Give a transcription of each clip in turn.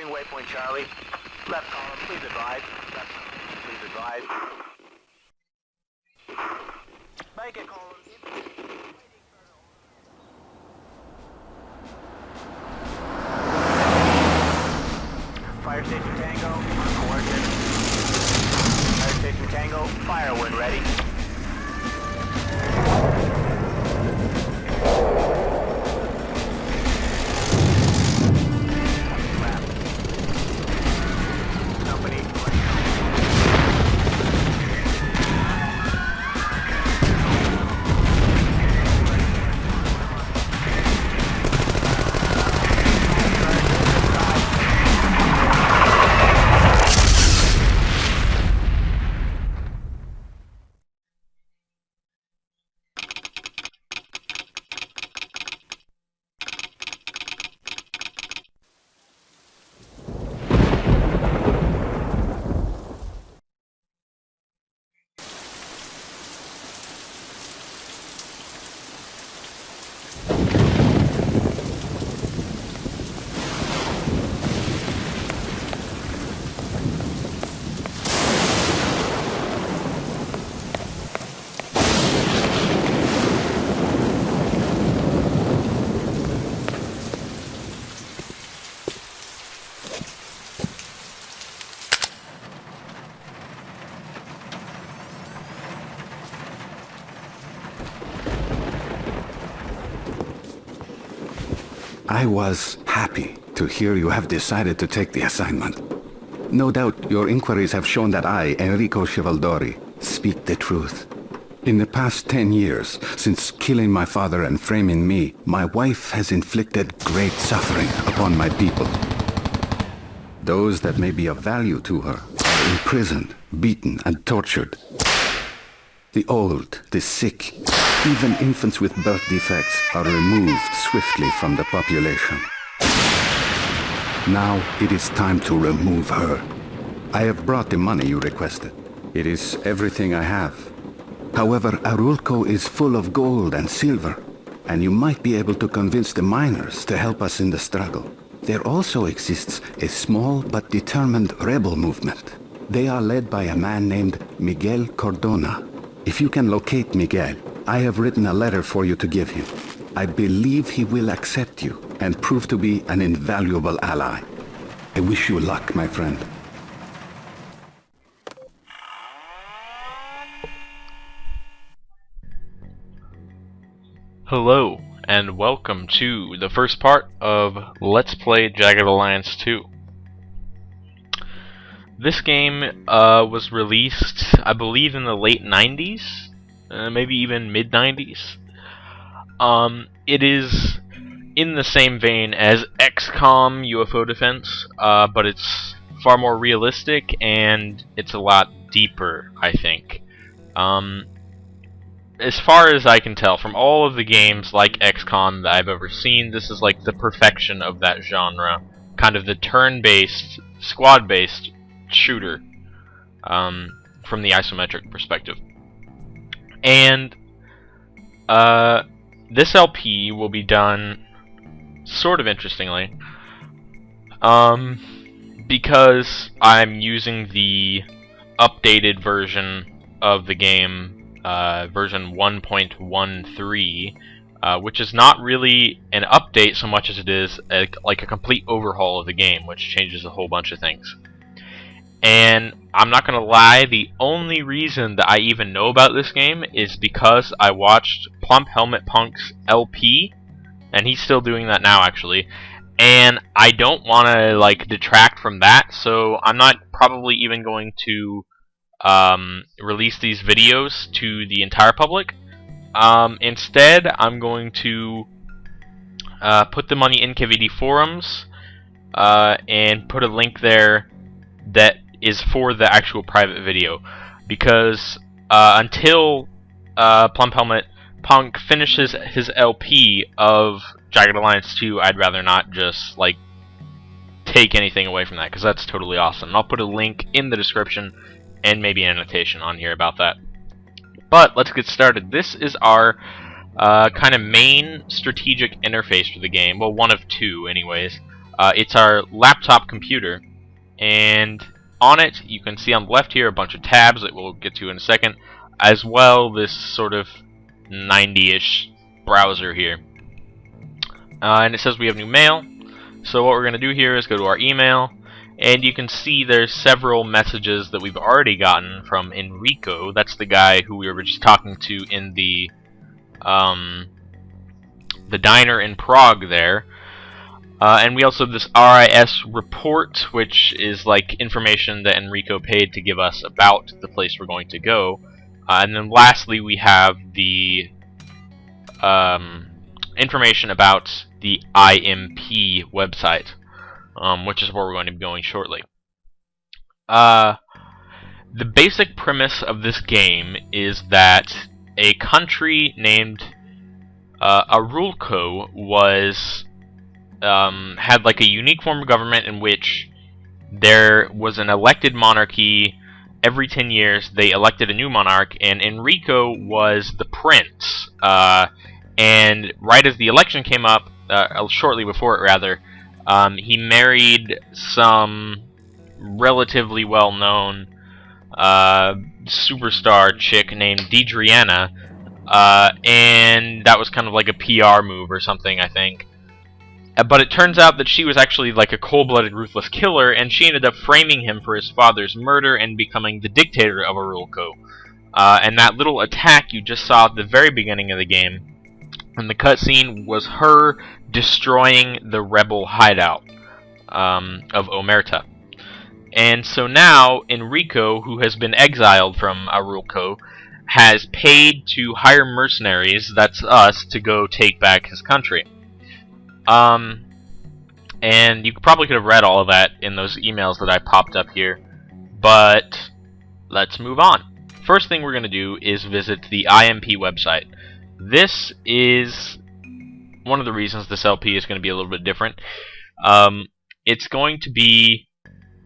Approaching waypoint Charlie. Left column, please advise. Left column, please advise. Make it column. Fire station Tango, coordinates. Fire station Tango, fire when ready. Company. I was happy to hear you have decided to take the assignment. No doubt your inquiries have shown that I, Enrico Chivaldori, speak the truth. In the past 10 years, since killing my father and framing me, my wife has inflicted great suffering upon my people. Those that may be of value to her are imprisoned, beaten, and tortured. The old, the sick, even infants with birth defects are removed swiftly from the population. Now it is time to remove her. I have brought the money you requested. It is everything I have. However, Arulco is full of gold and silver, and you might be able to convince the miners to help us in the struggle. There also exists a small but determined rebel movement. They are led by a man named Miguel Cordona. If you can locate Miguel, I have written a letter for you to give him. I believe he will accept you and prove to be an invaluable ally. I wish you luck, my friend. Hello, and welcome to the first part of Let's Play Jagged Alliance 2. This game was released, I believe, in the late 90s, maybe even mid-90s. It is in the same vein as XCOM UFO Defense, but it's far more realistic and it's a lot deeper, I think. As far as I can tell, from all of the games like XCOM that I've ever seen, this is like the perfection of that genre. Kind of the turn-based, squad-based shooter from the isometric perspective. And this LP will be done sort of interestingly because I'm using the updated version of the game, version 1.13, which is not really an update so much as it is like a complete overhaul of the game, which changes a whole bunch of things. And I'm not gonna lie, the only reason that I even know about this game is because I watched Plump Helmet Punk's LP, and he's still doing that now actually, and I don't want to like detract from that, so I'm not probably even going to release these videos to the entire public. Instead, I'm going to put them on the NKVD forums and put a link there that is for the actual private video, because until Plump Helmet Punk finishes his LP of Jagged Alliance 2, I'd rather not just like take anything away from that, because that's totally awesome. And I'll put a link in the description and maybe an annotation on here about that. But let's get started. This is our kind of main strategic interface for the game. Well, one of two anyways. It's our laptop computer, and on it you can see on the left here a bunch of tabs that we'll get to in a second, as well this sort of 90-ish browser here. And it says we have new mail. So what we're going to do here is go to our email, and you can see there's several messages that we've already gotten from Enrico. That's the guy who we were just talking to in the diner in Prague there. And we also have this RIS report, which is like information that Enrico paid to give us about the place we're going to go. And then lastly, we have the information about the IMP website, which is where we're going to be going shortly. The basic premise of this game is that a country named Arulco was had like a unique form of government in which there was an elected monarchy. Every 10 years they elected a new monarch, and Enrico was the prince. And right as the election came up, shortly before it rather, he married some relatively well-known superstar chick named Deidriana, and that was kind of like a PR move or something, I think. But it turns out that she was actually like a cold-blooded, ruthless killer, and she ended up framing him for his father's murder and becoming the dictator of Arulco. And that little attack you just saw at the very beginning of the game, and the cutscene, was her destroying the rebel hideout of Omerta. And so now Enrico, who has been exiled from Arulco, has paid to hire mercenaries, that's us, to go take back his country. And you probably could have read all of that in those emails that I popped up here, but let's move on. First thing we're going to do is visit the IMP website. This is one of the reasons this LP is going to be a little bit different. It's going to be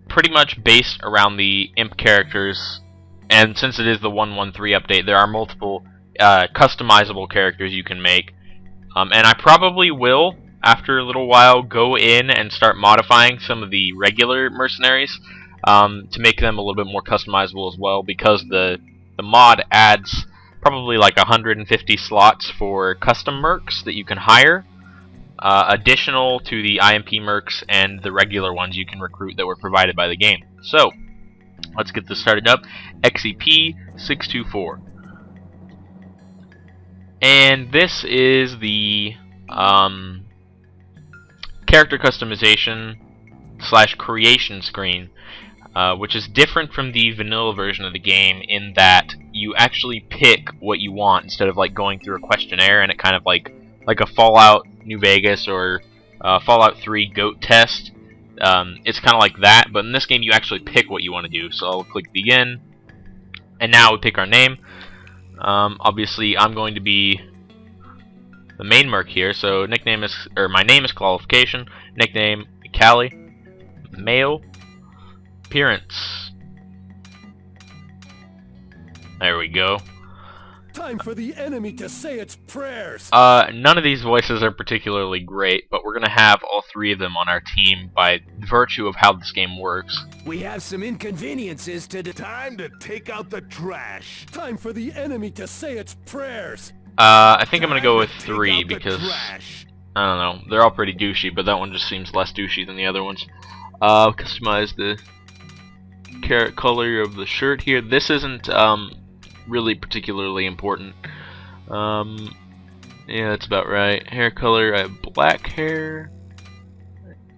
pretty much based around the imp characters, and since it is the 1.13 update, there are multiple customizable characters you can make. And I probably will, after a little while, go in and start modifying some of the regular mercenaries to make them a little bit more customizable as well, because the mod adds probably like 150 slots for custom mercs that you can hire, additional to the IMP mercs and the regular ones you can recruit that were provided by the game. So, let's get this started up. XEP624. And this is the character customization / creation screen, which is different from the vanilla version of the game in that you actually pick what you want instead of like going through a questionnaire, and it kind of like a Fallout New Vegas or Fallout 3 GOAT test. It's kind of like that, but in this game you actually pick what you want to do. So I'll click begin, and now we pick our name. Obviously I'm going to be the main merc here, so nickname is, or my name is Qualification, nickname Callie, male, appearance. There we go. Time for the enemy to say its prayers. None of these voices are particularly great, but we're gonna have all three of them on our team by virtue of how this game works. We have some inconveniences to Time to take out the trash. Time for the enemy to say its prayers. I think I'm gonna go with Take 3 out the because trash. I don't know, they're all pretty douchey, but that one just seems less douchey than the other ones. Customize the carrot color of the shirt here. This isn't really particularly important. Yeah, that's about right. Hair color, I have black hair.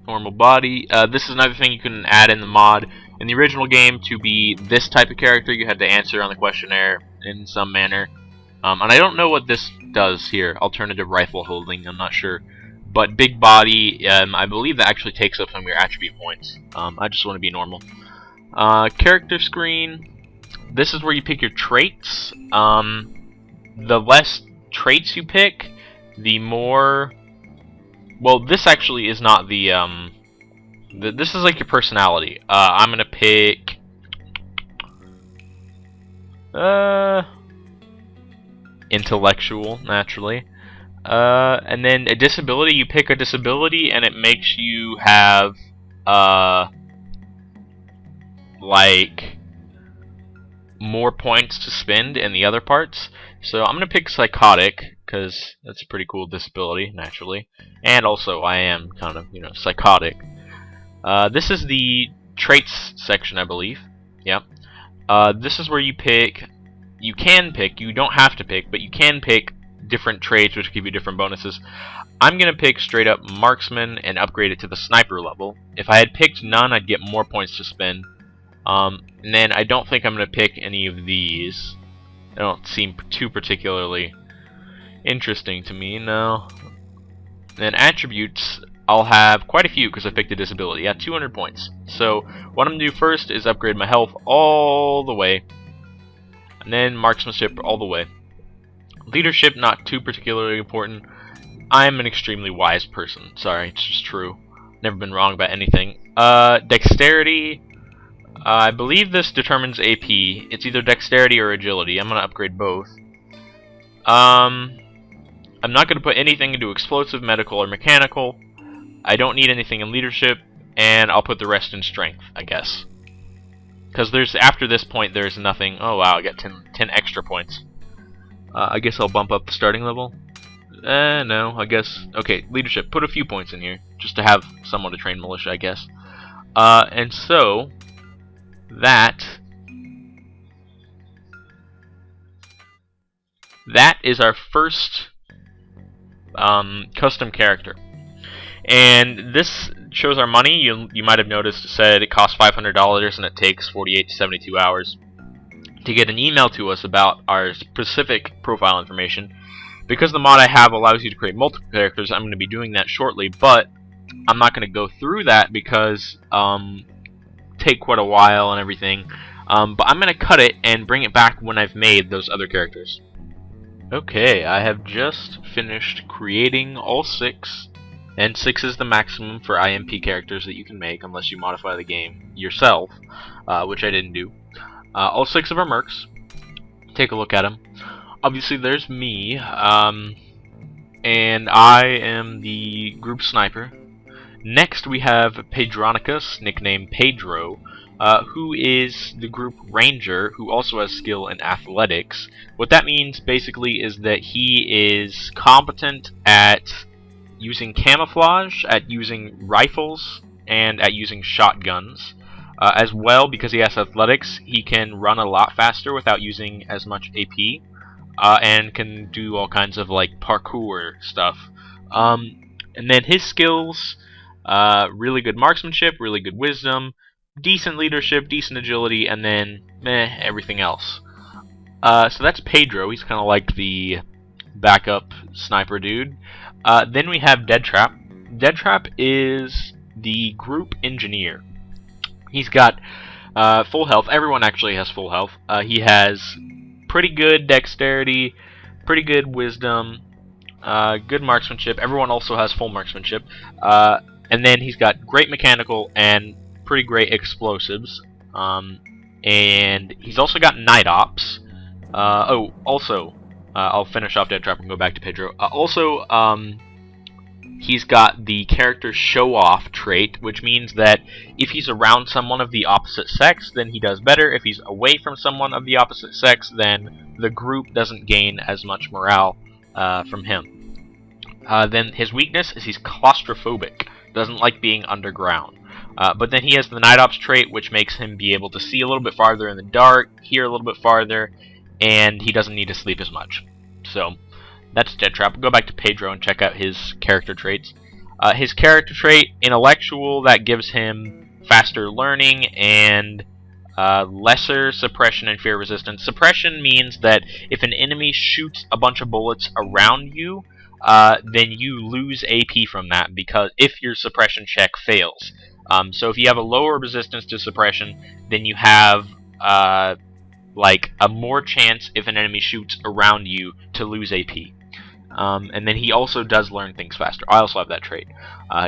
Normal body. This is another thing you can add in the mod. In the original game, to be this type of character, you had to answer on the questionnaire in some manner. And I don't know what this does here. Alternative rifle holding, I'm not sure. But big body, I believe that actually takes up some of your attribute points. I just want to be normal. Character screen. This is where you pick your traits. The less traits you pick, the more... Well, this actually is not the... This is like your personality. I'm gonna pick... Intellectual, naturally. And then a disability, you pick a disability and it makes you have like more points to spend in the other parts. So I'm gonna pick psychotic because that's a pretty cool disability naturally, and also I am kind of, you know, psychotic. This is the traits section, I believe. Yep. This is where you pick. You can pick. You don't have to pick, but you can pick different traits which give you different bonuses. I'm gonna pick straight up marksman and upgrade it to the sniper level. If I had picked none, I'd get more points to spend. And then I don't think I'm gonna pick any of these. They don't seem too particularly interesting to me. No. And then attributes, I'll have quite a few because I picked a disability at 200 points. So what I'm gonna do first is upgrade my health all the way, and then marksmanship all the way. Leadership, not too particularly important. I'm an extremely wise person. Sorry, it's just true. Never been wrong about anything. Dexterity, I believe this determines AP. It's either dexterity or agility. I'm gonna upgrade both. I'm not gonna put anything into explosive, medical, or mechanical. I don't need anything in leadership, and I'll put the rest in strength, I guess. Because there's, after this point, there's nothing. Oh wow, I got 10 extra points. I guess I'll bump up the starting level. No, I guess. Okay, leadership. Put a few points in here, just to have someone to train militia, I guess. And so, that is our first custom character. And this shows our money. You might have noticed it said it costs $500 and it takes 48 to 72 hours to get an email to us about our specific profile information. Because the mod I have allows you to create multiple characters, I'm going to be doing that shortly, but I'm not going to go through that because take quite a while and everything. But I'm going to cut it and bring it back when I've made those other characters. Okay, I have just finished creating all 6, and 6 is the maximum for IMP characters that you can make unless you modify the game yourself, which I didn't do. All 6 of our mercs. Take a look at them. Obviously there's me, and I am the group sniper. Next we have Pedronicus, nicknamed Pedro, who is the group ranger, who also has skill in athletics. What that means basically is that he is competent at using camouflage, at using rifles, and at using shotguns. As well, because he has athletics, he can run a lot faster without using as much AP, and can do all kinds of like parkour stuff. And then his skills, really good marksmanship, really good wisdom, decent leadership, decent agility, and then everything else. So that's Pedro. He's kind of like the backup sniper dude. Then we have Dead Trap. Dead Trap is the group engineer. He's got full health. Everyone actually has full health. He has pretty good dexterity, pretty good wisdom, good marksmanship. Everyone also has full marksmanship. And then he's got great mechanical and pretty great explosives. And he's also got night ops. I'll finish off Dead Trap and go back to Pedro. He's got the character show off trait, which means that if he's around someone of the opposite sex, then he does better. If he's away from someone of the opposite sex, then the group doesn't gain as much morale from him. Then his weakness is he's claustrophobic, doesn't like being underground. But then he has the night ops trait, which makes him be able to see a little bit farther in the dark, hear a little bit farther, and he doesn't need to sleep as much. So that's Dead Trap. Go back to Pedro and check out his character traits. His character trait, intellectual, that gives him faster learning and lesser suppression and fear resistance. Suppression means that if an enemy shoots a bunch of bullets around you, then you lose AP from that, because if your suppression check fails. So if you have a lower resistance to suppression, then you have like a more chance if an enemy shoots around you to lose AP. And then he also does learn things faster. I also have that trait.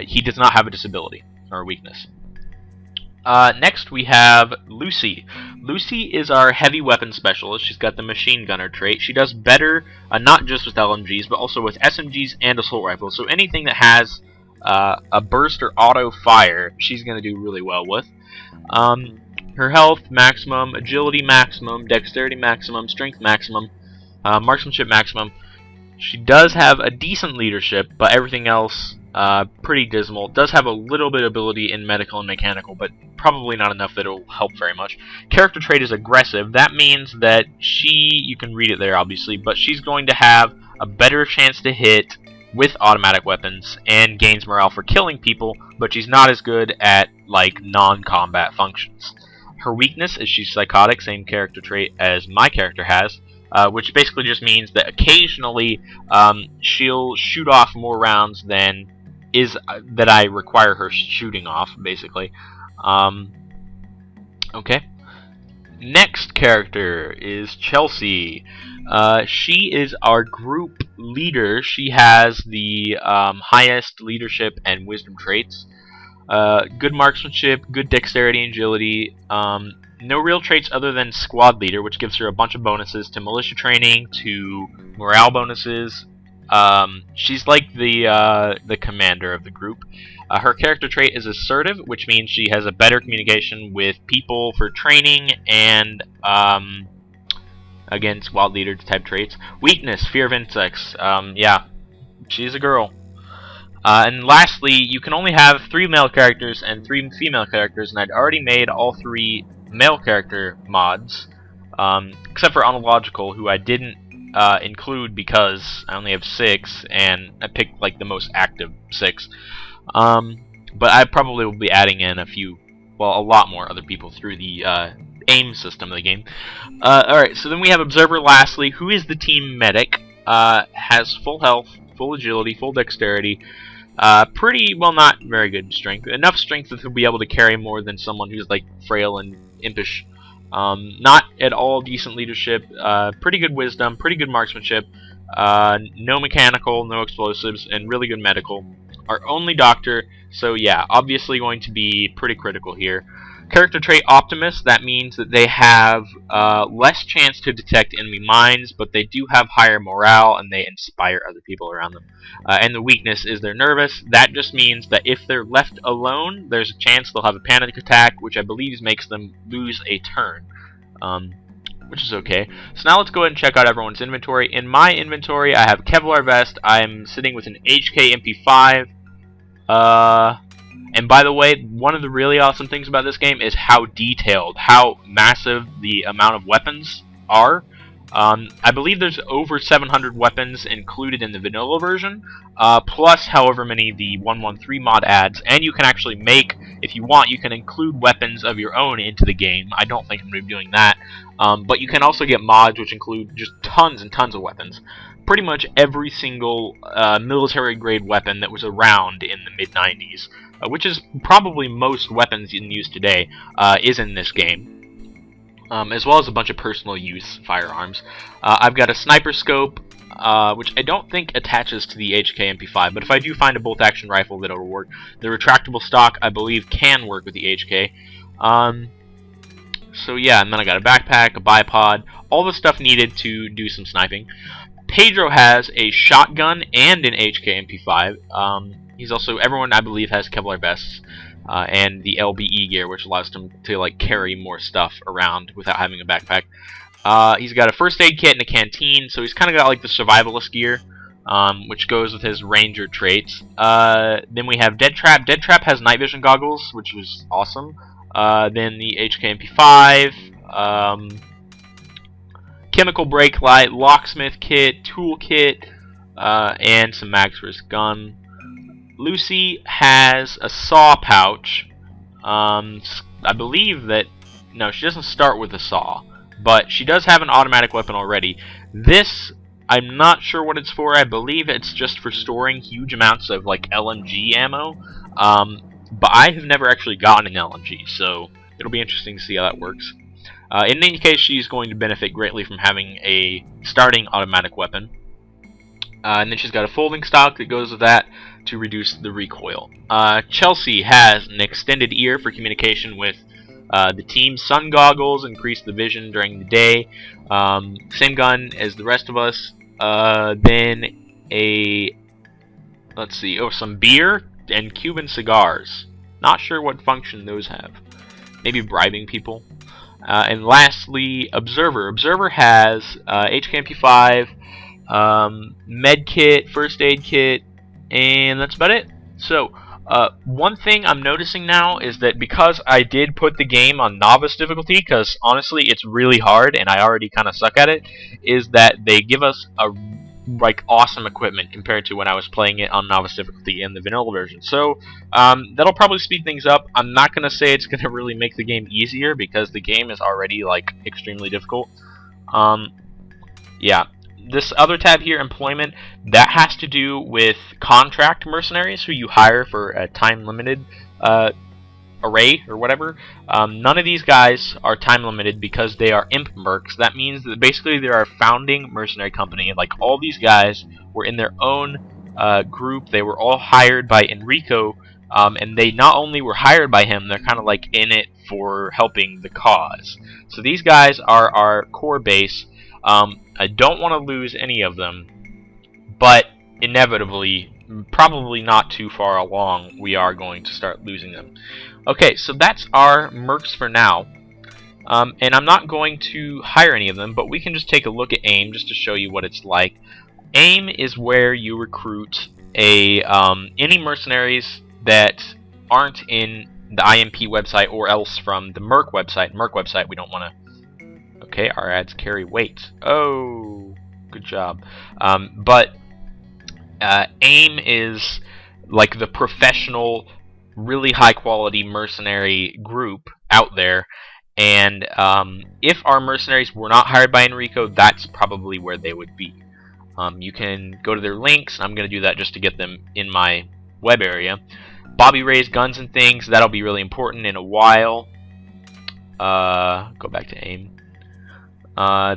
He does not have a disability or a weakness. Next we have Lucy. Lucy is our heavy weapon specialist. She's got the machine gunner trait. She does better, not just with LMGs, but also with SMGs and assault rifles. So anything that has a burst or auto fire, she's going to do really well with. Her health maximum, agility maximum, dexterity maximum, strength maximum, marksmanship maximum. She does have a decent leadership, but everything else pretty dismal. Does have a little bit of ability in medical and mechanical, but probably not enough that it'll help very much. Character trait is aggressive. That means that you can read it there obviously, but she's going to have a better chance to hit with automatic weapons and gains morale for killing people, but she's not as good at like non-combat functions. Her weakness is she's psychotic, same character trait as my character has. Which basically just means that occasionally she'll shoot off more rounds than that I require her shooting off, basically. Okay. Next character is Chelsea. She is our group leader. She has the highest leadership and wisdom traits. Good marksmanship, good dexterity and agility. No real traits other than squad leader, which gives her a bunch of bonuses to militia training, to morale bonuses. She's like the commander of the group. Her character trait is assertive, which means she has a better communication with people for training and again squad leader type traits. Weakness, fear of insects. Yeah, she's a girl. And lastly, you can only have 3 male characters and 3 female characters, and I'd already made all 3 male character mods, except for Analogical, who I didn't include because I only have 6, and I picked like the most active 6. But I probably will be adding in a lot more other people through the aim system of the game. Alright, so then we have Observer lastly, who is the team medic, has full health, full agility, full dexterity, pretty, well, not very good strength. Enough strength that he'll be able to carry more than someone who's like frail and impish. Not at all decent leadership, pretty good wisdom, pretty good marksmanship, no mechanical, no explosives, and really good medical. Our only doctor, so yeah, obviously going to be pretty critical here. Character trait Optimist, that means that they have less chance to detect enemy mines, but they do have higher morale and they inspire other people around them. And the weakness is they're nervous. That just means that if they're left alone, there's a chance they'll have a panic attack, which I believe makes them lose a turn. Which is okay. So now let's go ahead and check out everyone's inventory. In my inventory, I have Kevlar Vest. I'm sitting with an HK MP5. And by the way, one of the really awesome things about this game is how detailed, how massive the amount of weapons are. I believe there's over 700 weapons included in the vanilla version, plus however many the 113 mod adds, and you can actually make, if you want, you can include weapons of your own into the game. I don't think I'm going to be doing that, but you can also get mods which include just tons and tons of weapons. Pretty much every single military grade weapon that was around in the mid-90s, which is probably most weapons in use today, is in this game. As well as a bunch of personal use firearms. I've got a sniper scope, which I don't think attaches to the HK MP5, but if I do find a bolt action rifle that'll work. The retractable stock, I believe, can work with the HK. So yeah, and then I got a backpack, a bipod, all the stuff needed to do some sniping. Pedro has a shotgun and an HK MP5. He's also, everyone I believe has Kevlar vests. And the LBE gear, which allows him to like carry more stuff around without having a backpack. He's got a first aid kit and a canteen, so he's kind of got like the survivalist gear, which goes with his ranger traits. Then we have Dead Trap. Dead Trap has night vision goggles, which is awesome. Then the HK MP5, chemical brake light, locksmith kit, tool kit, and some mags for his gun. Lucy has a saw pouch. I believe that... No, she doesn't start with a saw. But she does have an automatic weapon already. This, I'm not sure what it's for. I believe it's just for storing huge amounts of like LMG ammo. But I have never actually gotten an LMG, so it'll be interesting to see how that works. In any case, she's going to benefit greatly from having a starting automatic weapon. and then she's got a folding stock that goes with that to reduce the recoil. Chelsea has an extended ear for communication with the team. Sun goggles increase the vision during the day. Same gun as the rest of us. Then let's see, some beer and Cuban cigars. Not sure what function those have. Maybe bribing people. And lastly, Observer. Observer has HKMP5, med kit, first aid kit, and that's about it. So, one thing I'm noticing now is that because I did put the game on novice difficulty, because honestly it's really hard and I already kind of suck at it, is that they give us a awesome equipment compared to when I was playing it on novice difficulty in the vanilla version. So that'll probably speed things up. I'm not gonna say it's gonna really make the game easier because the game is already extremely difficult. Yeah. This other tab here, employment, that has to do with contract mercenaries who you hire for a time-limited array or whatever. None of these guys are time-limited because they are imp mercs. That means that basically they're a founding mercenary company. All these guys were in their own group. They were all hired by Enrico, and they not only were hired by him, they're kind of in it for helping the cause. So these guys are our core base. I don't want to lose any of them, but inevitably, probably not too far along, we are going to start losing them. Okay, so that's our mercs for now, and I'm not going to hire any of them, but we can just take a look at AIM just to show you what it's like. AIM is where you recruit any mercenaries that aren't in the IMP website or else from the Merc website. Merc website we don't want to. Okay, our ads carry weight. Oh, good job. But AIM is the professional, really high quality mercenary group out there, and if our mercenaries were not hired by Enrico, that's probably where they would be. You can go to their links. I'm going to do that just to get them in my web area. Bobby Ray's Guns and Things, that'll be really important in a while. Go back to AIM.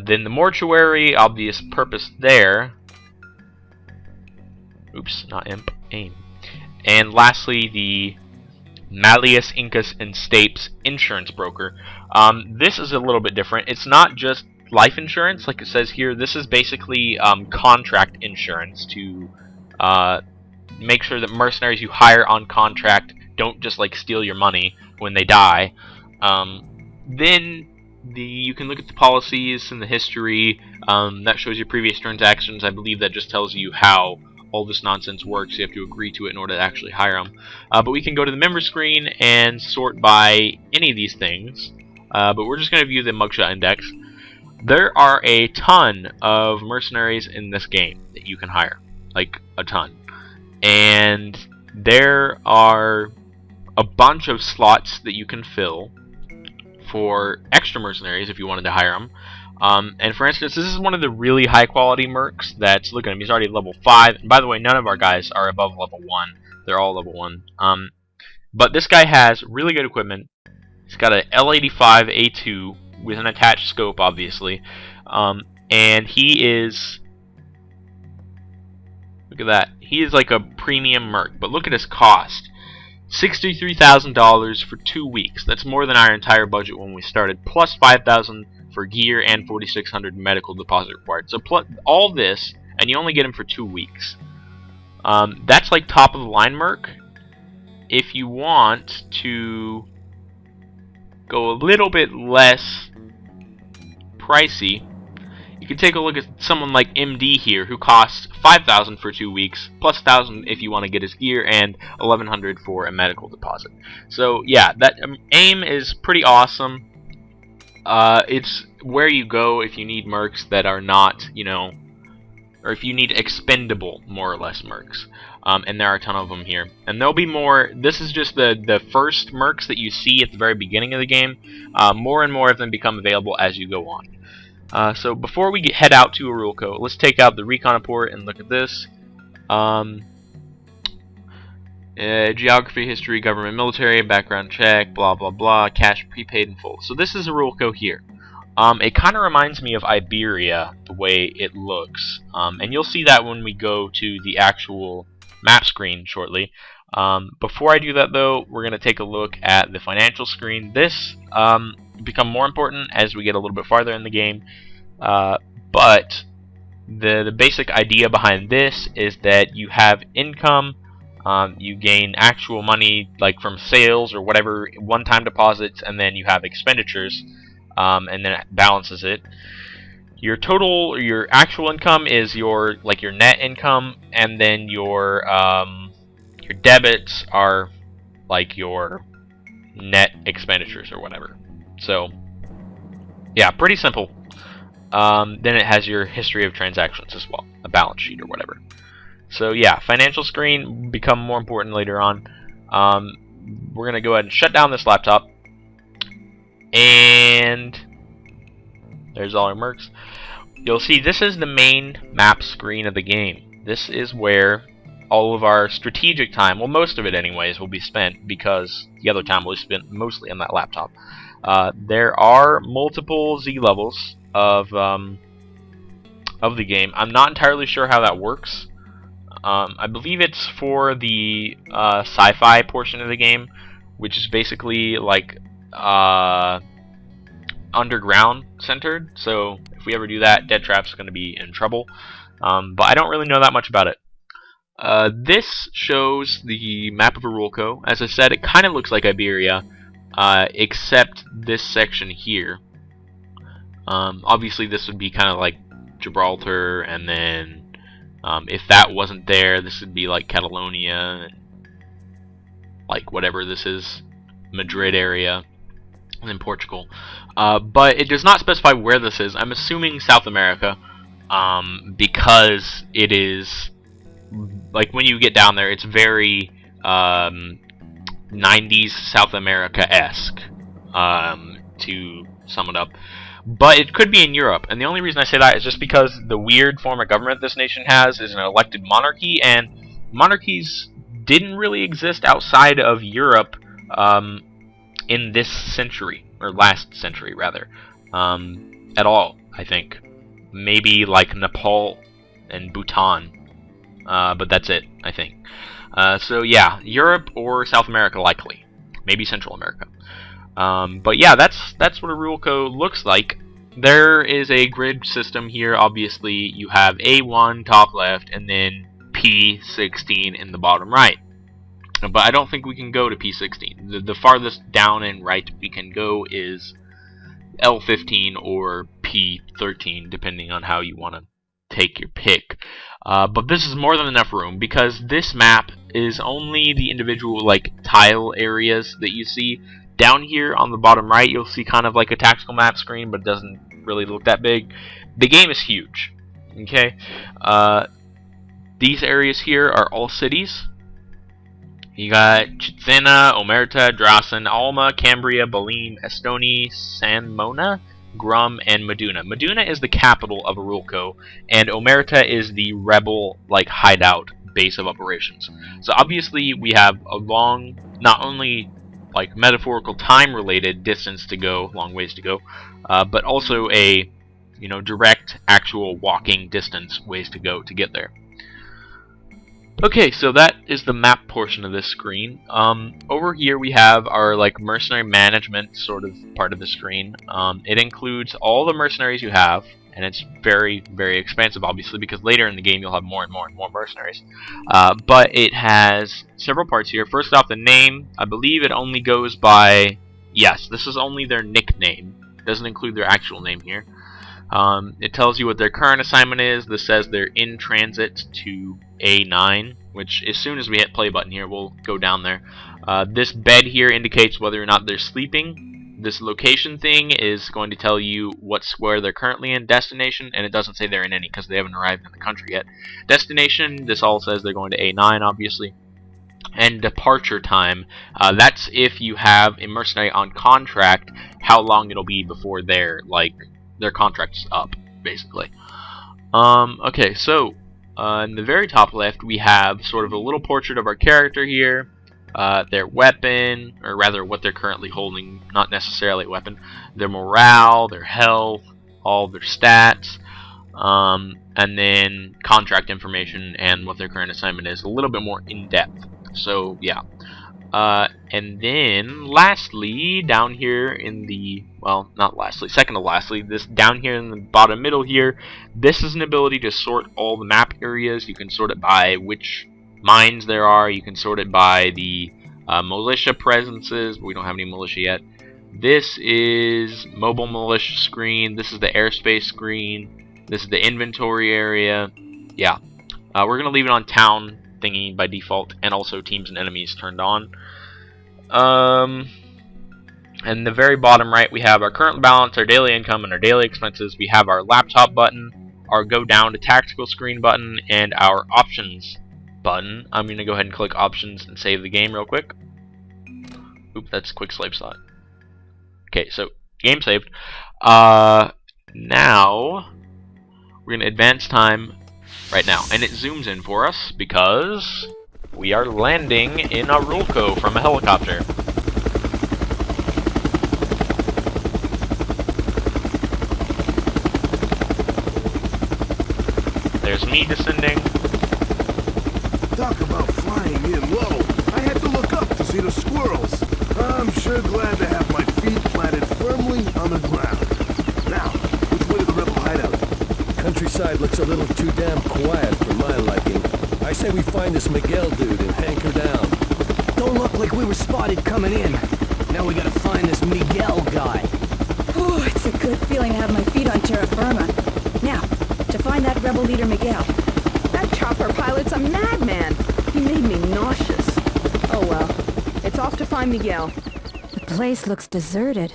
Then the mortuary, obvious purpose there. Oops, not imp, AIM. And lastly, the Malleus Incus and Stapes insurance broker. This is a little bit different. It's not just life insurance, like it says here. This is basically contract insurance to make sure that mercenaries you hire on contract don't just steal your money when they die. Then you can look at the policies and the history. That shows your previous transactions. I believe that just tells you how all this nonsense works. You have to agree to it in order to actually hire them. But we can go to the member screen and sort by any of these things. But we're just going to view the mugshot index. There are a ton of mercenaries in this game that you can hire. A ton. And there are a bunch of slots that you can fill for extra mercenaries if you wanted to hire them. And for instance, this is one of the really high quality mercs that's, look at him, he's already level 5. And by the way, none of our guys are above level 1. They're all level 1. But this guy has really good equipment. He's got a L85A2 with an attached scope, obviously. And he is, look at that, he is a premium merc. But look at his cost. $63,000 for 2 weeks. That's more than our entire budget when we started, plus $5,000 for gear and $4,600 medical deposit required. So all this, and you only get him for 2 weeks. That's top of the line merc. If you want to go a little bit less pricey, you can take a look at someone like MD here, who costs $5,000 for 2 weeks, plus $1,000 if you want to get his gear, and $1,100 for a medical deposit. So yeah, that AIM is pretty awesome. It's where you go if you need mercs that are not, or if you need expendable, more or less, mercs. And there are a ton of them here. And there'll be more. This is just the first mercs that you see at the very beginning of the game. More and more of them become available as you go on. So before we head out to Arulco, let's take out the recon report and look at this. Geography, history, government, military, background check, blah blah blah, cash prepaid in full. So this is Arulco here. It kind of reminds me of Iberia, the way it looks. And you'll see that when we go to the actual map screen shortly. Before I do that though, we're going to take a look at the financial screen. This become more important as we get a little bit farther in the game. But the basic idea behind this is that you have income, you gain actual money like from sales or whatever, one-time deposits, and then you have expenditures, and then it balances it. Your total, your actual income is your net income, and then your debits are like your net expenditures or whatever. So yeah, pretty simple. Then it has your history of transactions as well, a balance sheet or whatever. So yeah, financial screen become more important later on. We're gonna go ahead and shut down this laptop, and there's all our mercs. You'll see this is the main map screen of the game. This is where all of our strategic time, well, most of it anyways, will be spent, because the other time will be spent mostly on that laptop. There are multiple Z levels of the game. I'm not entirely sure how that works. I believe it's for the sci-fi portion of the game, which is basically like underground centered. So if we ever do that, Dead Trap's going to be in trouble. But I don't really know that much about it. This shows the map of Arulco. As I said, it kind of looks like Iberia, except this section here. Obviously this would be kind of like Gibraltar, and then if that wasn't there, this would be like Catalonia, and like whatever this is, Madrid area, and then Portugal. But it does not specify where this is. I'm assuming South America, because it is, like, when you get down there, it's very 90s South America-esque, to sum it up. But it could be in Europe, and the only reason I say that is just because the weird form of government this nation has is an elected monarchy, and monarchies didn't really exist outside of Europe in this century, or last century rather, at all, I think. Maybe like Nepal and Bhutan, but that's it, I think. So yeah, Europe or South America likely, maybe Central America. But yeah, that's what Arulco looks like. There is a grid system here. Obviously, you have A1 top left, and then P16 in the bottom right. But I don't think we can go to P16. The farthest down and right we can go is L15 or P13, depending on how you want to take your pick. But this is more than enough room, because this map is only the individual like tile areas that you see. Down here on the bottom right, you'll see kind of like a tactical map screen, but it doesn't really look that big. The game is huge. Okay, these areas here are all cities. You got Chitzena, Omerta, Drasen, Alma, Cambria, Balim, Estoni, Sanmona, Grum, and Meduna. Meduna is the capital of Arulco, and Omerta is the rebel like hideout base of operations. So obviously we have a long, not only like metaphorical time related distance to go, long ways to go, but also a direct actual walking distance ways to go to get there. Okay, so that is the map portion of this screen. Over here we have our like mercenary management sort of part of the screen. It includes all the mercenaries you have, and it's very, very expansive, obviously, because later in the game you'll have more and more and more mercenaries. But it has several parts here. First off, the name. I believe it only goes by, yes, this is only their nickname. It doesn't include their actual name here. It tells you what their current assignment is. This says they're in transit to A9, which as soon as we hit play button here, we'll go down there. This bed here indicates whether or not they're sleeping. This location thing is going to tell you what square they're currently in. Destination, and it doesn't say they're in any because they haven't arrived in the country yet. Destination, this all says they're going to A9, obviously. And departure time, that's if you have a mercenary on contract, how long it'll be before their contract's up, basically. Okay, so in the very top left we have sort of a little portrait of our character here. their weapon, or rather what they're currently holding, not necessarily a weapon, their morale, their health, all their stats, and then contract information and what their current assignment is, a little bit more in-depth. So yeah. And then lastly, down here in the, well, not lastly, second to lastly, this down here in the bottom middle here, this is an ability to sort all the map areas. You can sort it by which mines there are. You can sort it by the militia presences, but we don't have any militia yet. This is mobile militia screen. This is the airspace screen. This is the inventory area. Yeah. We're going to leave it on town thingy by default, and also teams and enemies turned on. And the very bottom right, we have our current balance, our daily income, and our daily expenses. We have our laptop button, our go down to tactical screen button, and our options button. I'm going to go ahead and click options and save the game real quick. Oop, that's quick save slot. Okay, so game saved. Now we're going to advance time right now, and it zooms in for us because we are landing in a Rulco from a helicopter. There's me descending. Talk about flying in low. I had to look up to see the squirrels. I'm sure glad to have my feet planted firmly on the ground. Now, which way to the rebel hideout? Countryside looks a little too damn quiet for my liking. I say we find this Miguel dude and hanker down. Don't look like we were spotted coming in. Now we gotta find this Miguel guy. Oh, it's a good feeling to have my feet on terra firma. Now, to find that rebel leader Miguel. That chopper pilot's a madman. He made me nauseous. Oh well. It's off to find Miguel. The place looks deserted.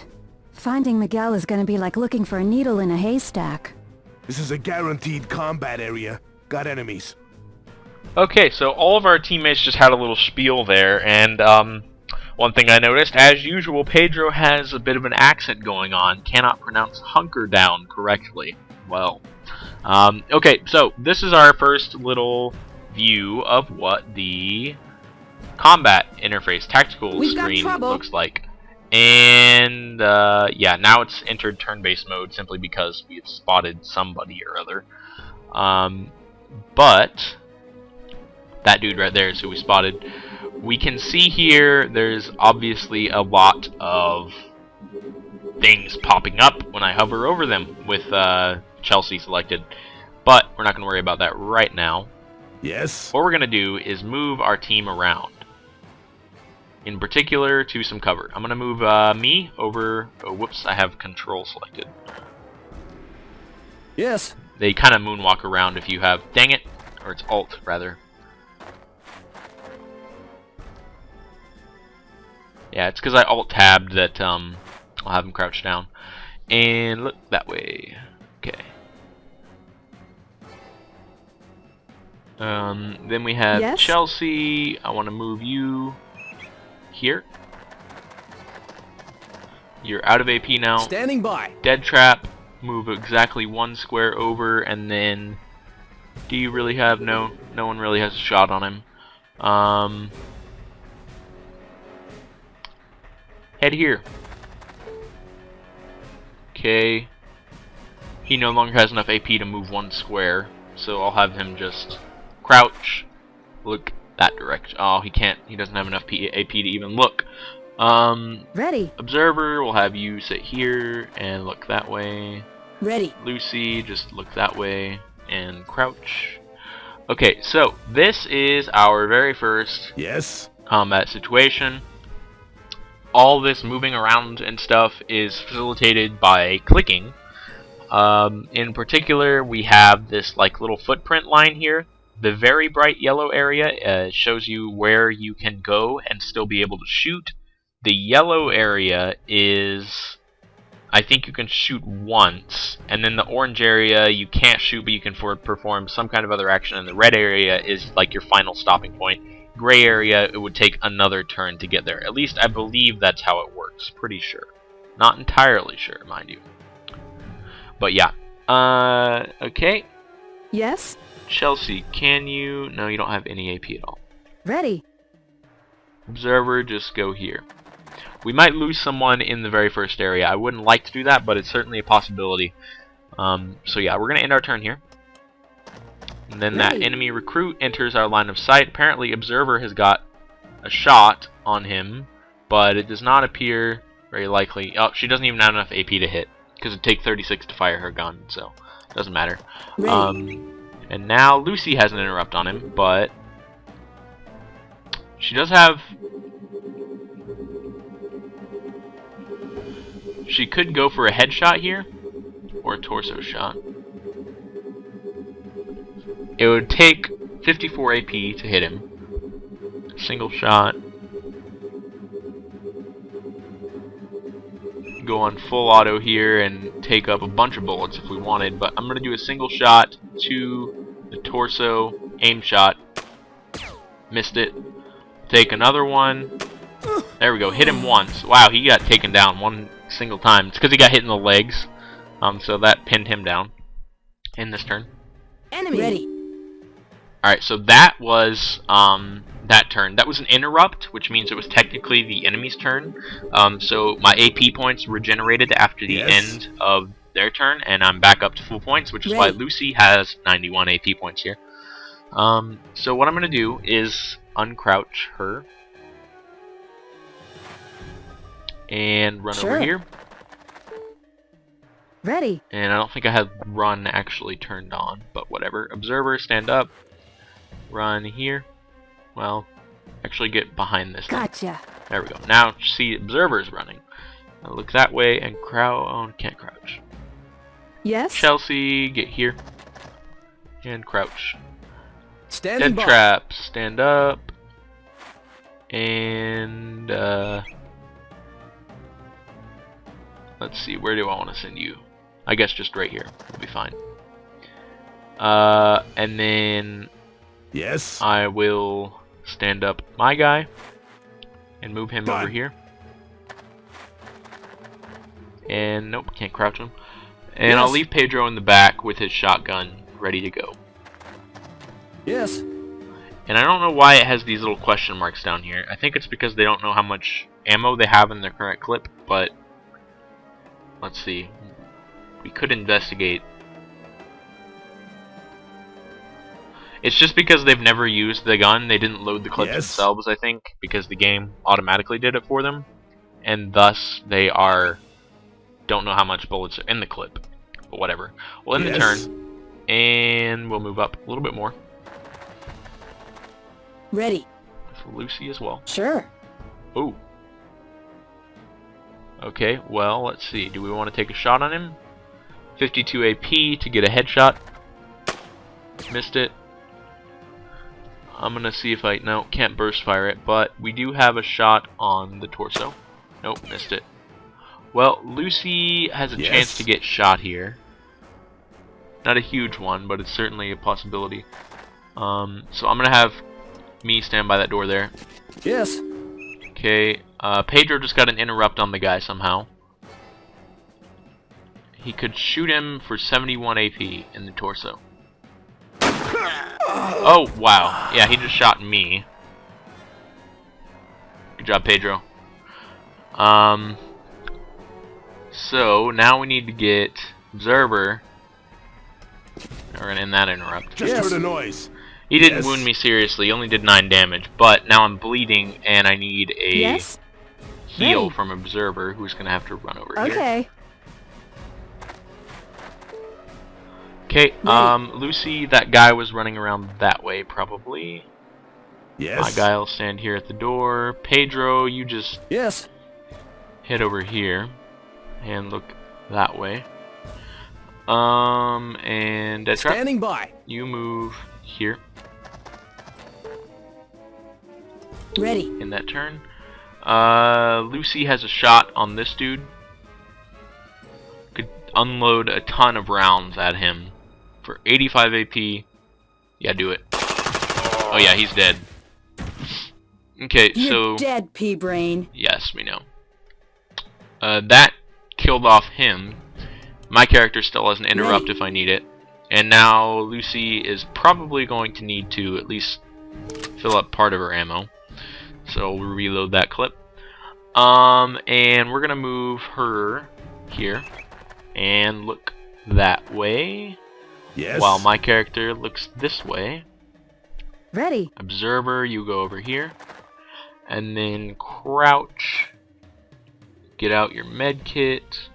Finding Miguel is gonna be like looking for a needle in a haystack. This is a guaranteed combat area. Got enemies. Okay, so all of our teammates just had a little spiel there, and one thing I noticed, as usual, Pedro has a bit of an accent going on, cannot pronounce hunker down correctly. Well, okay, so this is our first little view of what the combat interface tactical screen looks like. And yeah, now it's entered turn-based mode simply because we have spotted somebody or other. But that dude right there is who we spotted. We can see here there's obviously a lot of things popping up when I hover over them with Chelsea selected, but we're not going to worry about that right now. Yes? What we're going to do is move our team around, in particular to some cover. I'm going to move me over. Oh, whoops, I have control selected. Yes. They kind of moonwalk around if you have, dang it, or it's alt rather. Yeah, it's because I alt-tabbed that I'll have them crouch down. And look that way. Okay. Then we have Chelsea. I want to move you here. You're out of AP now. Standing by. Dead trap. Move exactly one square over, and then do you really have no one really has a shot on him. Head here. Okay. He no longer has enough AP to move one square, so I'll have him just crouch, look that direction. Oh, he can't. He doesn't have enough AP to even look. Ready. Observer, we'll have you sit here and look that way. Ready. Lucy, just look that way and crouch. Okay, so this is our very first combat situation. All this moving around and stuff is facilitated by clicking. In particular, we have this like little footprint line here. The very bright yellow area shows you where you can go and still be able to shoot. The yellow area is, I think you can shoot once, and then the orange area you can't shoot, but you can perform some kind of other action, and the red area is like your final stopping point. Gray area, it would take another turn to get there. At least I believe that's how it works. Pretty sure. Not entirely sure, mind you. But yeah. Okay. Yes? Chelsea, can you... No, you don't have any AP at all. Ready. Observer, just go here. We might lose someone in the very first area. I wouldn't like to do that, but it's certainly a possibility. So yeah, we're going to end our turn here. And then that enemy recruit enters our line of sight. Apparently, Observer has got a shot on him, but it does not appear very likely. Oh, she doesn't even have enough AP to hit, because it'd take 36 to fire her gun, so it doesn't matter. And now Lucy has an interrupt on him, but she does have... She could go for a headshot here, or a torso shot. It would take 54 AP to hit him. Single shot. Go on full auto here and take up a bunch of bullets if we wanted, but I'm going to do a single shot to the torso, aim shot. Missed it. Take another one. There we go, hit him once. Wow, he got taken down one single time. It's because he got hit in the legs, so that pinned him down in this turn. Enemy ready. Alright, so that was that turn. That was an interrupt, which means it was technically the enemy's turn. So my AP points regenerated after the end of their turn, and I'm back up to full points, which is why Lucy has 91 AP points here. So what I'm going to do is uncrouch her and run over here. Ready. And I don't think I had run actually turned on, but whatever. Observer, stand up. Run here. Well, actually get behind this thing. Gotcha. There we go. Now see Observer's running. Now look that way and crouch. Oh, can't crouch. Yes? Chelsea, get here. And crouch. Standing by. Dead trap, stand up. And let's see, where do I want to send you? I guess just right here. We'll be fine. And then I will stand up my guy and move him over here. And nope, can't crouch him. And I'll leave Pedro in the back with his shotgun ready to go. Yes. And I don't know why it has these little question marks down here. I think it's because they don't know how much ammo they have in their current clip, but let's see. We could investigate. It's just because they've never used the gun. They didn't load the clips themselves, I think, because the game automatically did it for them. And thus, they don't know how much bullets are in the clip. But whatever. We'll end the turn, and we'll move up a little bit more. Ready. For Lucy as well. Sure. Ooh. Okay, well, let's see. Do we want to take a shot on him? 52 AP to get a headshot. Missed it. I'm gonna see if no, can't burst fire it, but we do have a shot on the torso. Nope, missed it. Well, Lucy has a chance to get shot here. Not a huge one, but it's certainly a possibility. So I'm gonna have me stand by that door there. Yes. Okay, Pedro just got an interrupt on the guy somehow. He could shoot him for 71 AP in the torso. Oh, wow. Yeah, he just shot me. Good job, Pedro. So, now we need to get Observer. We're gonna end that interrupt. Just heard a noise. He didn't wound me seriously, he only did 9 damage, but now I'm bleeding and I need a heal from Observer, who's gonna have to run over here. Okay, Lucy, that guy was running around that way, probably. My guy will stand here at the door. Pedro, you just head over here and look that way. And Dead Trap, standing by. You move here. Ready. In that turn. Lucy has a shot on this dude. Could unload a ton of rounds at him for 85 AP. Yeah, do it. Oh yeah, he's dead. Okay, You're dead, P-Brain. Yes, we know. That killed off him. My character still has an interrupt if I need it. And now Lucy is probably going to need to at least fill up part of her ammo. So we'll reload that clip. And we're gonna move her here and look that way. Yes. While my character looks this way. Ready. Observer, you go over here. And then crouch. Get out your med kit.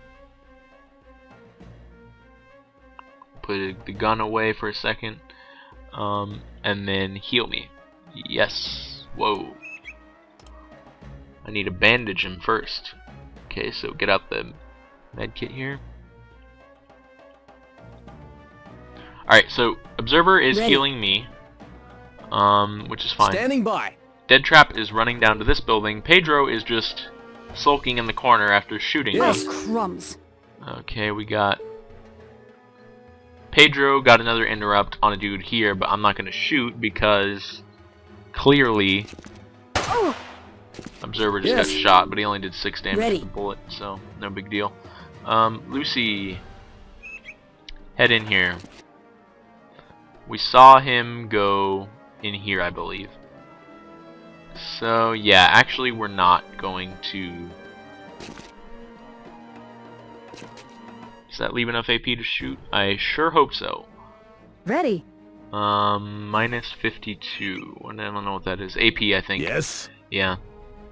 Put the gun away for a second. And then heal me. Yes. Whoa. I need to bandage him first. Okay, so get out the med kit here. Alright, so Observer is healing me. Which is fine. Standing by. Dead Trap is running down to this building. Pedro is just sulking in the corner after shooting me. Crumbs. Okay, we got Pedro got another interrupt on a dude here, but I'm not going to shoot because clearly Observer just got shot, but he only did 6 damage with the bullet, so no big deal. Lucy, head in here. We saw him go in here, I believe. So yeah, actually we're not going to... Does that leave enough AP to shoot? I sure hope so. Ready. Minus 52. I don't know what that is. AP, I think. Yes. Yeah.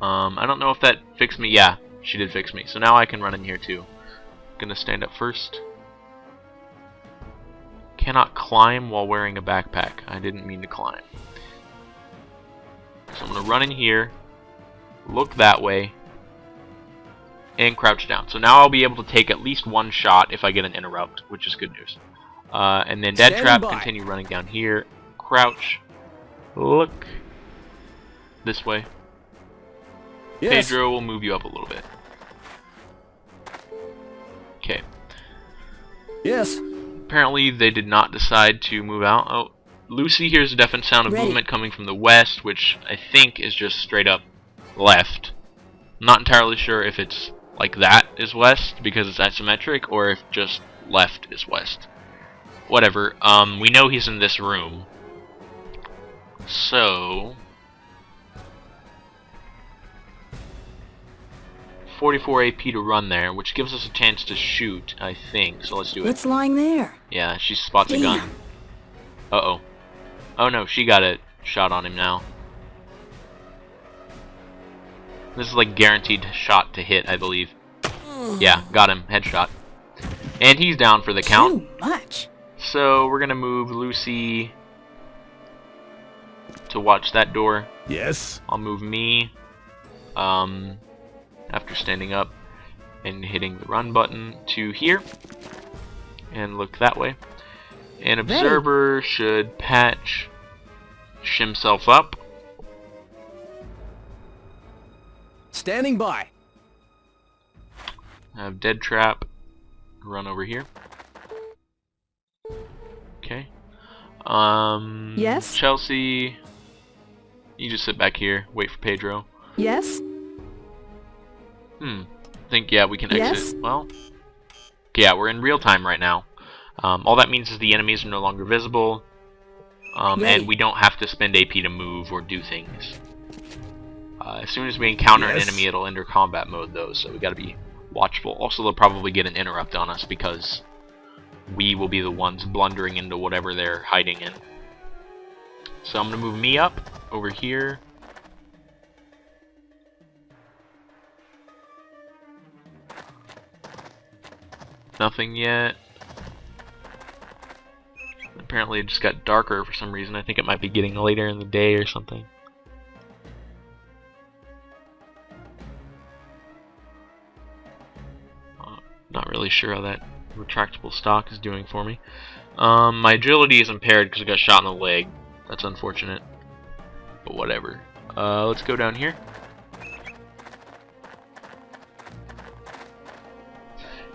I don't know if that fixed me. Yeah, she did fix me. So now I can run in here too. Gonna stand up first. Cannot climb while wearing a backpack. I didn't mean to climb. So I'm gonna run in here, look that way, and crouch down. So now I'll be able to take at least one shot if I get an interrupt, which is good news. And then Dead Trap, continue running down here, crouch, look this way. Yes. Pedro will move you up a little bit. Okay. Yes. Apparently they did not decide to move out. Oh, Lucy hears a definite sound of movement coming from the west, which I think is just straight up left. I'm not entirely sure if it's like that is west because it's asymmetric, or if just left is west. Whatever. We know he's in this room. So 44 AP to run there, which gives us a chance to shoot, I think. So let's do it. What's lying there? Yeah, she spots a gun. Uh-oh. Oh no, she got a shot on him now. This is like guaranteed shot to hit, I believe. Yeah, got him. Headshot. And he's down for the count. Too much. So we're gonna move Lucy to watch that door. Yes. I'll move me after standing up and hitting the run button to here. And look that way. An observer should patch himself up. Standing by. Have Dead Trap run over here. Okay. Yes? Chelsea, you just sit back here, wait for Pedro. Yes? I think, yeah, we can Yes? exit. Well, yeah, we're in real time right now. All that means is the enemies are no longer visible, and we don't have to spend AP to move or do things. As soon as we encounter an enemy, it'll enter combat mode, though, so we gotta be watchful. Also, they'll probably get an interrupt on us because we will be the ones blundering into whatever they're hiding in. So I'm gonna move me up over here. Nothing yet. Apparently it just got darker for some reason. I think it might be getting later in the day or something. Not really sure how that retractable stock is doing for me. My agility is impaired because I got shot in the leg. That's unfortunate. But whatever. Let's go down here.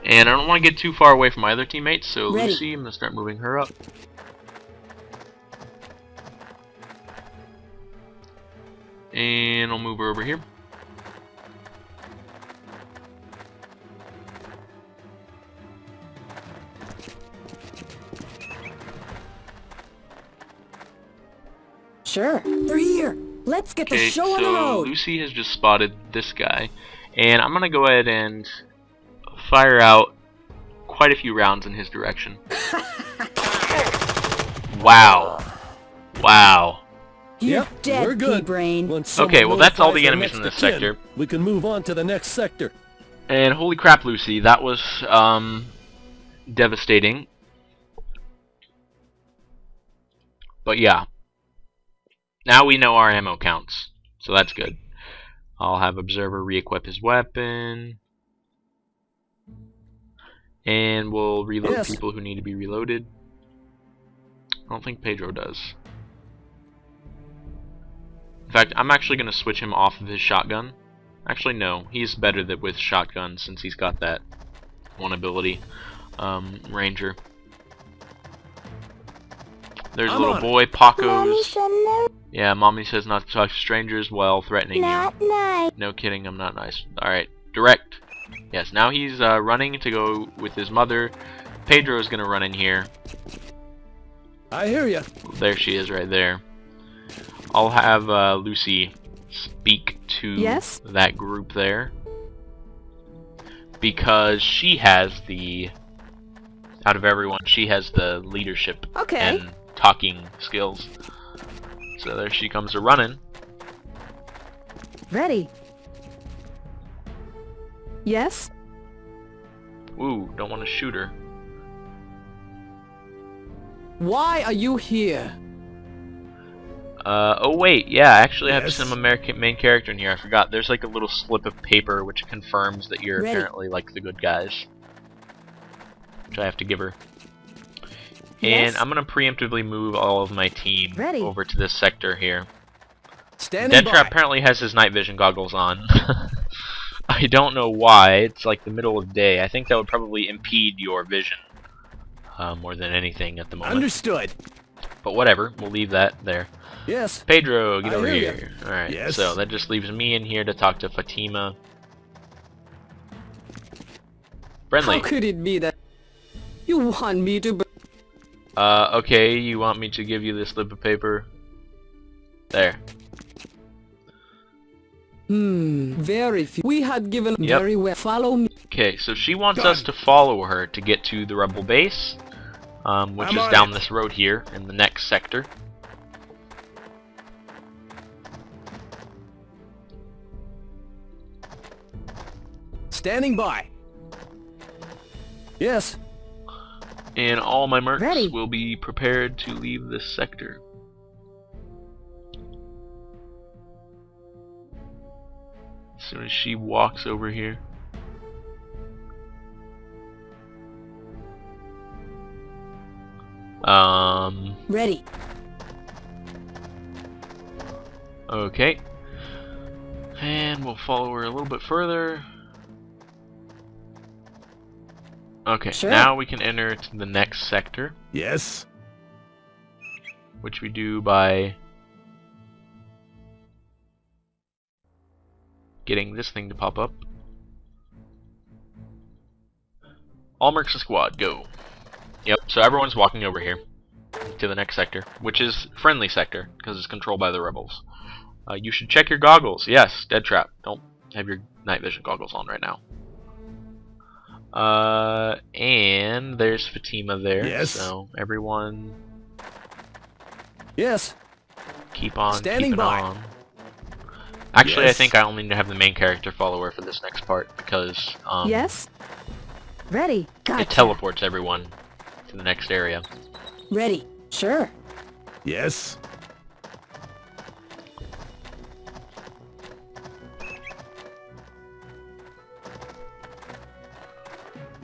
And I don't want to get too far away from my other teammates, so Lucy, I'm going to start moving her up. And I'll move her over here. Sure, they're here. Let's get the Okay, show on the so road. Lucy has just spotted this guy, and I'm gonna go ahead and fire out quite a few rounds in his direction. Wow. Wow. You're Yep, dead, we're good. Pea-brain. Once someone Okay, well that's all notifies the our enemies in next this of kin, sector. we can move on to the next sector. And holy crap, Lucy, that was devastating. But yeah. Now we know our ammo counts, so that's good. I'll have Observer re-equip his weapon. And we'll reload people who need to be reloaded. I don't think Pedro does. In fact, I'm actually going to switch him off of his shotgun. Actually, no. He's better with shotgun since he's got that one ability. Ranger. There's a little boy, Paco's. Yeah, Mommy says not to talk to strangers while threatening you. Nice. No kidding, I'm not nice. Alright, direct. Yes, now he's running to go with his mother. Pedro's gonna run in here. I hear ya. There she is right there. I'll have Lucy speak to that group there. Because she has the... Out of everyone, she has the leadership and talking skills. So there she comes a-running. Ready. Yes? Ooh, don't want to shoot her. Why are you here? Oh wait, yeah, actually I have some American main character in here, I forgot. There's like a little slip of paper which confirms that you're apparently like the good guys. Which I have to give her. And I'm gonna preemptively move all of my team over to this sector here. Deadtrap apparently has his night vision goggles on. I don't know why. It's like the middle of the day. I think that would probably impede your vision more than anything at the moment. Understood. But whatever, we'll leave that there. Yes. Pedro, get over here. Alright, so that just leaves me in here to talk to Fatima. Friendly. How could it be that you want me to... Okay, you want me to give you this slip of paper? There. Very few. We had given very well. Follow me. Okay, so she wants us to follow her to get to the rebel base, which is down this road here in the next sector. Standing by. Yes. And all my mercs will be prepared to leave this sector. As soon as she walks over here. Ready. Okay. And we'll follow her a little bit further. Okay, now we can enter to the next sector. Yes. Which we do by getting this thing to pop up. All mercs and squad, go. Yep, so everyone's walking over here to the next sector, which is friendly sector, because it's controlled by the rebels. You should check your goggles. Yes, Deadtrap. Don't have your night vision goggles on right now. And there's Fatima there. Yes. So everyone, Keep on standing keeping by. on. Actually, I think I only need to have the main character follow her for this next part because Ready. it teleports everyone to the next area. Ready. Sure. Yes.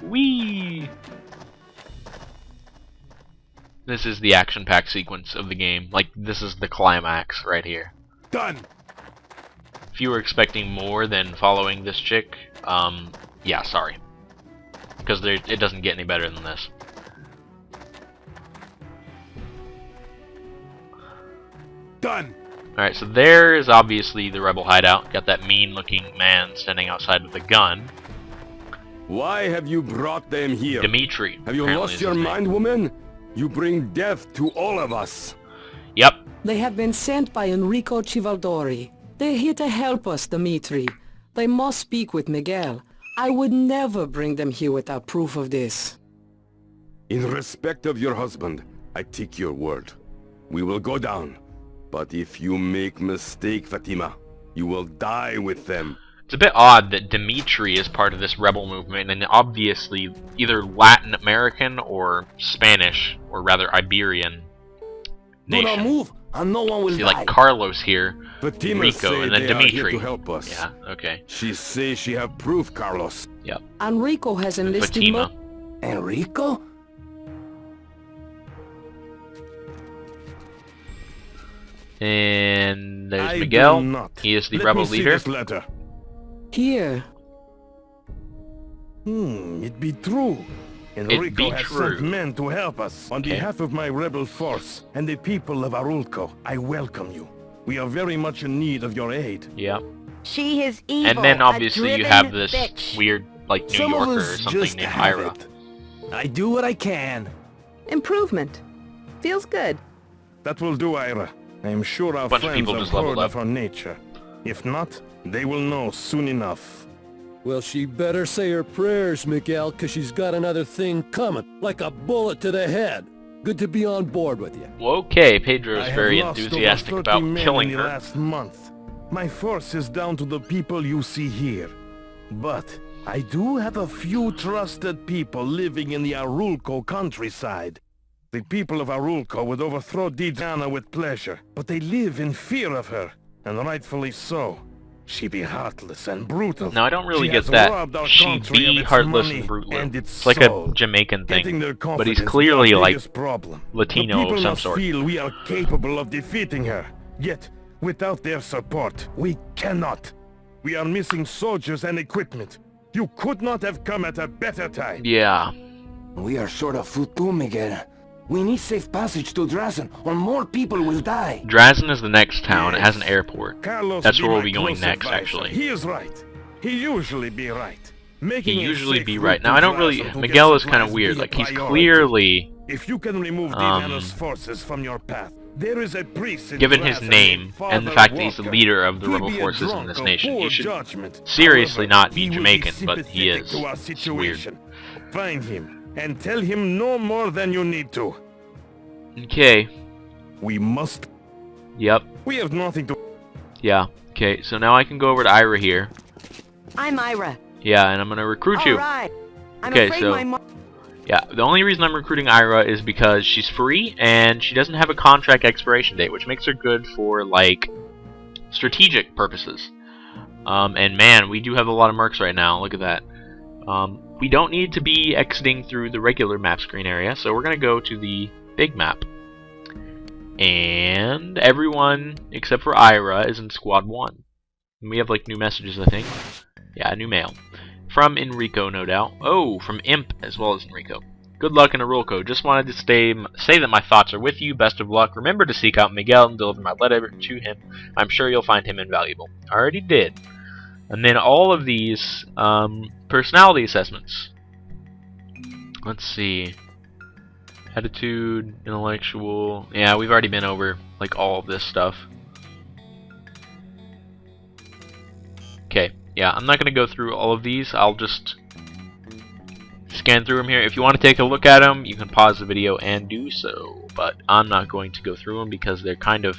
Whee! This is the action-packed sequence of the game. Like, this is the climax right here. Done. If you were expecting more than following this chick, yeah, sorry. Because it doesn't get any better than this. Done. Alright, so there is obviously the rebel hideout. Got that mean-looking man standing outside with a gun. Why have you brought them here? Dimitri. Have you lost your mind, woman? You bring death to all of us. Yep. They have been sent by Enrico Civaldori. They're here to help us, Dimitri. They must speak with Miguel. I would never bring them here without proof of this. In respect of your husband, I take your word. We will go down. But if you make mistake, Fatima, you will die with them. It's a bit odd that Dimitri is part of this rebel movement, and obviously either Latin American or Spanish, or rather Iberian Do not nation. move, and no one will See, die. like Carlos here, Fatima Rico, say and then they are here Dimitri. to help us. Yeah, okay. She say she have proof, Carlos. Yep. Enrico has enlisted Fatima. Enrico? And there's I Miguel. do not. He is the Let rebel me see leader. this letter. Here. It be true. Enrico be has true. sent men to help us. On Okay. behalf of my rebel force and the people of Arulco, I welcome you. We are very much in need of your aid. Yep. She is evil. And then obviously a you have driven this bitch. weird, like, New Some of Yorker or us something just named have Ira. it. I do what I can. Improvement. Feels good. That will do, Ira. I am sure our Bunch of friends people have just leveled heard up. of her nature. If not, they will know soon enough. Well, she better say her prayers, Miguel, 'cause she's got another thing coming, like a bullet to the head. Good to be on board with you. Well, okay, Pedro's I have very lost over enthusiastic 30 about men killing in the her. last month. My force is down to the people you see here. But I do have a few trusted people living in the Arulco countryside. The people of Arulco would overthrow Diana with pleasure, but they live in fear of her, and rightfully so. She be heartless and brutal. No, I don't really She get has that. robbed our She country of be its heartless money and brutal. and its It's like soul. a Jamaican Getting thing. their But he's confidence clearly is our like biggest problem. Latino the of people some must sort. feel we are capable of defeating her. Yet, without their support, we cannot. We are missing soldiers and equipment. You could not have come at a better time. Yeah. We are short of food too, Miguel. We need safe passage to Drazen, or more people will die. Drazen is the next town. It has an Yes. airport. Carlos That's be where we'll my be going close next, advisor. actually. He is right. He usually be right. He Making a usually safe be route right. to Now, I don't really... Drazen to get Miguel is kind of supplies weird. be a Like, he's priority. clearly If you can remove Diana's forces from your path, there is a priest in given his Drazen name, named and the Father fact that he's the Walker. leader of the He rebel be a forces in drunk this of nation. poor He should judgment. seriously However, not be he will Jamaican, but he sympathetic is. to our It's weird. situation. Find him and tell him no more than you need to. Okay. We must. Yep. We have nothing to. Yeah. Okay, so now I can go over to Ira here. I'm Ira. Yeah, and I'm gonna recruit you. Alright. I'm Okay, afraid so- my Yeah, the only reason I'm recruiting Ira is because she's free and she doesn't have a contract expiration date, which makes her good for, like, strategic purposes. And man, we do have a lot of mercs right now. Look at that. We don't need to be exiting through the regular map screen area, so we're gonna go to the big map. And everyone except for Ira is in Squad 1. And we have, like, new messages, I think. Yeah, new mail. From Enrico, no doubt. Oh, from Imp as well as Enrico. Good luck in Arulco. Just wanted to say that my thoughts are with you. Best of luck. Remember to seek out Miguel and deliver my letter to him. I'm sure you'll find him invaluable. I already did. And then all of these personality assessments. Let's see. Attitude, intellectual. Yeah, we've already been over like all of this stuff. Okay. Yeah, I'm not going to go through all of these. I'll just scan through them here. If you want to take a look at them, you can pause the video and do so. But I'm not going to go through them because they're kind of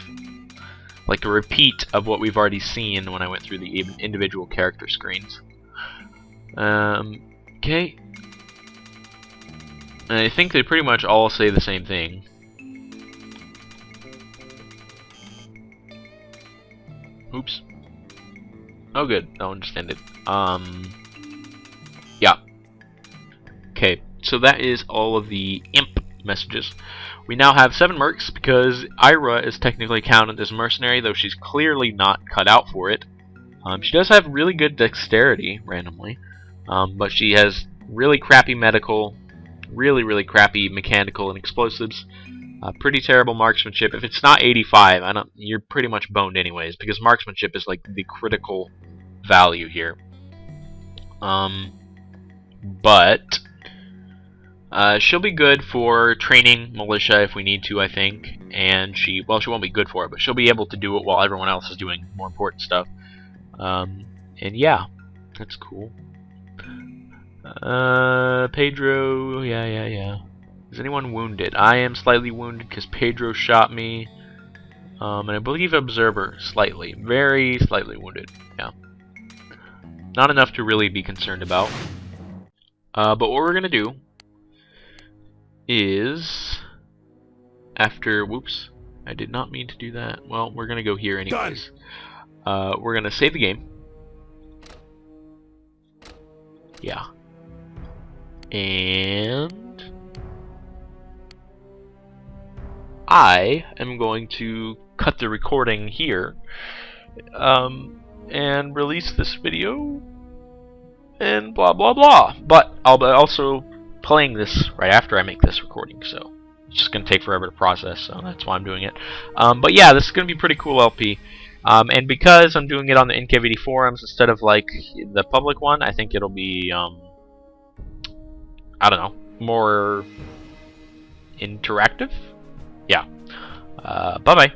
like a repeat of what we've already seen when I went through the individual character screens. Okay. And I think they pretty much all say the same thing. Oops. Oh good, I'll understand it. Yeah. Okay, so that is all of the imp messages. We now have 7 mercs because Ira is technically counted as a mercenary, though she's clearly not cut out for it. She does have really good dexterity, randomly, but she has really crappy medical, really crappy mechanical and explosives. Pretty terrible marksmanship. If it's not 85, you're pretty much boned anyways, because marksmanship is like the critical value here. But She'll be good for training militia if we need to, I think. And she won't be good for it, but she'll be able to do it while everyone else is doing more important stuff. And yeah, that's cool. Pedro, yeah. Is anyone wounded? I am slightly wounded because Pedro shot me. And I believe Observer, slightly. Very slightly wounded. Yeah. Not enough to really be concerned about. But what we're going to do is... After... Whoops. I did not mean to do that. Well, we're going to go here anyways. We're going to save the game. Yeah. And... I am going to cut the recording here and release this video and blah blah blah. But I'll be also playing this right after I make this recording, so it's just gonna take forever to process, so that's why I'm doing it. But yeah, this is gonna be pretty cool LP. And because I'm doing it on the NKVD forums instead of like the public one, I think it'll be I don't know, more interactive. Yeah. Bye bye.